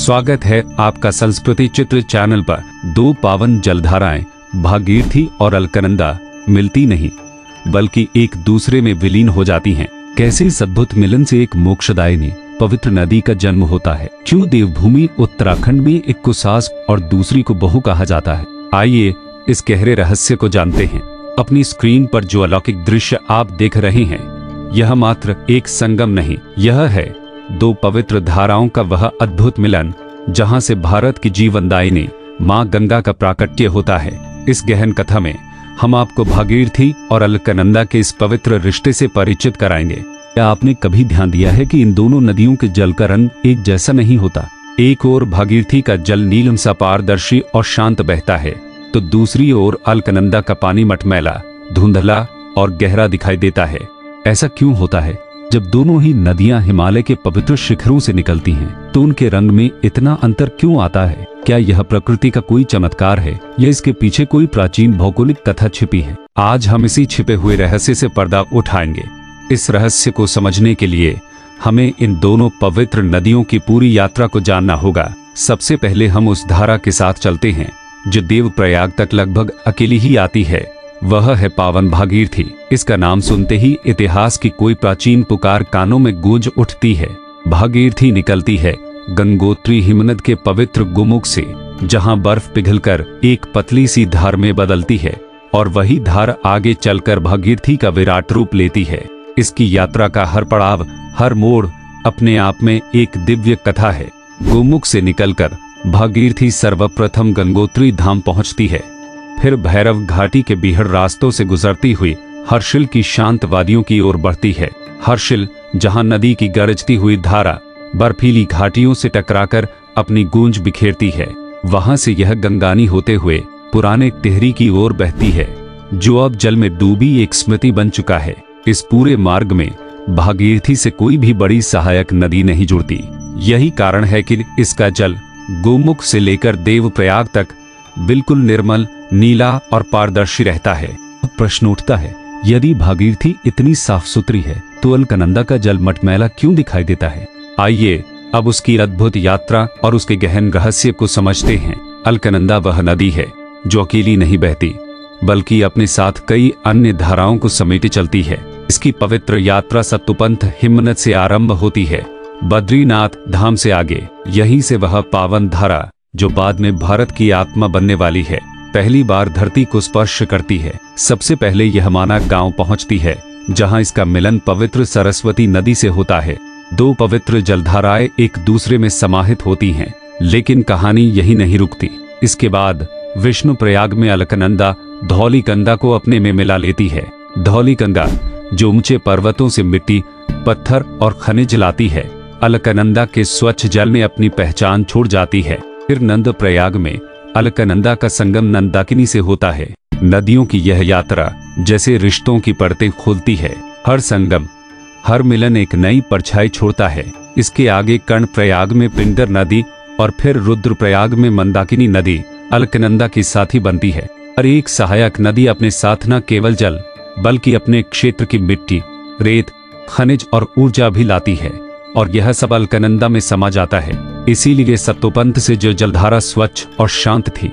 स्वागत है आपका संस्कृति चित्र चैनल पर। दो पावन जलधाराएं भागीरथी और अलकनंदा मिलती नहीं बल्कि एक दूसरे में विलीन हो जाती हैं। कैसे इस अद्भुत मिलन से एक मोक्षदायिनी पवित्र नदी का जन्म होता है? क्यों देवभूमि उत्तराखंड में एक को सास और दूसरी को बहू कहा जाता है? आइए इस गहरे रहस्य को जानते हैं। अपनी स्क्रीन पर जो अलौकिक दृश्य आप देख रहे हैं, यह मात्र एक संगम नहीं, यह है दो पवित्र धाराओं का वह अद्भुत मिलन जहां से भारत की जीवनदायिनी मां गंगा का प्राकट्य होता है। इस गहन कथा में हम आपको भागीरथी और अलकनंदा के इस पवित्र रिश्ते से परिचित कराएंगे। क्या आपने कभी ध्यान दिया है कि इन दोनों नदियों के जल का रंग एक जैसा नहीं होता? एक ओर भागीरथी का जल नीलम सा पारदर्शी और शांत बहता है, तो दूसरी ओर अलकनंदा का पानी मटमैला, धुंधला और गहरा दिखाई देता है। ऐसा क्यों होता है? जब दोनों ही नदियां हिमालय के पवित्र शिखरों से निकलती हैं, तो उनके रंग में इतना अंतर क्यों आता है? क्या यह प्रकृति का कोई चमत्कार है या इसके पीछे कोई प्राचीन भौगोलिक कथा छिपी है? आज हम इसी छिपे हुए रहस्य से पर्दा उठाएंगे। इस रहस्य को समझने के लिए हमें इन दोनों पवित्र नदियों की पूरी यात्रा को जानना होगा। सबसे पहले हम उस धारा के साथ चलते हैं जो देवप्रयाग तक लगभग अकेली ही आती है। वह है पावन भागीरथी। इसका नाम सुनते ही इतिहास की कोई प्राचीन पुकार कानों में गूंज उठती है। भागीरथी निकलती है गंगोत्री हिमनद के पवित्र गोमुख से, जहां बर्फ पिघलकर एक पतली सी धार में बदलती है और वही धार आगे चलकर भागीरथी का विराट रूप लेती है। इसकी यात्रा का हर पड़ाव, हर मोड़ अपने आप में एक दिव्य कथा है। गोमुख से निकलकर भागीरथी सर्वप्रथम गंगोत्री धाम पहुंचती है, फिर भैरव घाटी के बीहड़ रास्तों से गुजरती हुई हर्षिल की शांत वादियों की ओर बढ़ती है। हर्षिल, जहां नदी की गरजती हुई धारा बर्फीली घाटियों से टकराकर अपनी गूंज बिखेरती है, वहां से यह गंगानी होते हुए पुराने टिहरी की ओर बहती है, जो अब जल में डूबी एक स्मृति बन चुका है। इस पूरे मार्ग में भागीरथी से कोई भी बड़ी सहायक नदी नहीं जुड़ती। यही कारण है कि इसका जल गोमुख से लेकर देवप्रयाग तक बिल्कुल निर्मल, नीला और पारदर्शी रहता है। अब प्रश्न उठता है, यदि भागीरथी इतनी साफ सुथरी है तो अलकनंदा का जल मटमैला क्यों दिखाई देता है? आइए अब उसकी अद्भुत यात्रा और उसके गहन रहस्य को समझते हैं। अलकनंदा वह नदी है जो अकेली नहीं बहती बल्कि अपने साथ कई अन्य धाराओं को समेटे चलती है। इसकी पवित्र यात्रा सत्तुपंथ हिमनद से आरंभ होती है, बद्रीनाथ धाम से आगे। यहीं से वह पावन धारा, जो बाद में भारत की आत्मा बनने वाली है, पहली बार धरती को स्पर्श करती है। सबसे पहले यह माना गांव पहुंचती है, जहां इसका मिलन पवित्र सरस्वती नदी से होता है। दो पवित्र जलधाराएं एक दूसरे में समाहित होती हैं, लेकिन कहानी यही नहीं रुकती। इसके बाद विष्णुप्रयाग में अलकनंदा धौलीकंदा को अपने में मिला लेती है। धौलीकंदा जो ऊंचे पर्वतों से मिट्टी, पत्थर और खनिज लाती है, अलकनंदा के स्वच्छ जल में अपनी पहचान छोड़ जाती है। फिर नंदप्रयाग में अलकनंदा का संगम नंदाकिनी से होता है। नदियों की यह यात्रा जैसे रिश्तों की परतें खोलती है। हर संगम, हर मिलन एक नई परछाई छोड़ता है। इसके आगे कर्णप्रयाग में पिंडर नदी और फिर रुद्रप्रयाग में मंदाकिनी नदी अलकनंदा की साथी बनती है। हर एक सहायक नदी अपने साथ न केवल जल बल्कि अपने क्षेत्र की मिट्टी, रेत, खनिज और ऊर्जा भी लाती है, और यह सब अलकनंदा में समा जाता है। इसीलिए सत्तुपंथ से जो जलधारा स्वच्छ और शांत थी,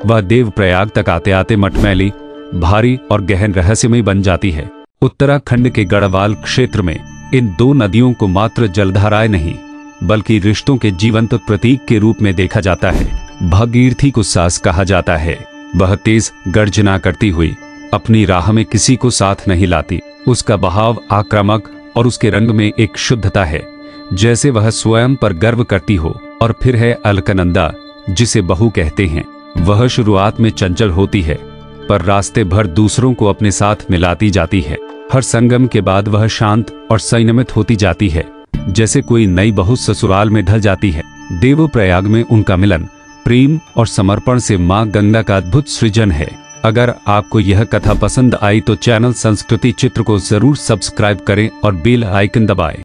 वह देवप्रयाग तक आते आते मटमैली, भारी और गहन रहस्यमय बन जाती है। उत्तराखंड के गढ़वाल क्षेत्र में इन दो नदियों को मात्र जलधाराएं नहीं बल्कि रिश्तों के जीवंत प्रतीक के रूप में देखा जाता है। भागीरथी को सास कहा जाता है। वह तेज गर्जना करती हुई अपनी राह में किसी को साथ नहीं लाती। उसका बहाव आक्रामक और उसके रंग में एक शुद्धता है, जैसे वह स्वयं पर गर्व करती हो। और फिर है अलकनंदा, जिसे बहू कहते हैं। वह शुरुआत में चंचल होती है, पर रास्ते भर दूसरों को अपने साथ मिलाती जाती है। हर संगम के बाद वह शांत और संयमित होती जाती है, जैसे कोई नई बहू ससुराल में ढल जाती है। देवप्रयाग में उनका मिलन प्रेम और समर्पण से मां गंगा का अद्भुत सृजन है। अगर आपको यह कथा पसंद आई तो चैनल संस्कृति चित्र को जरूर सब्सक्राइब करें और बेल आइकन दबाएं।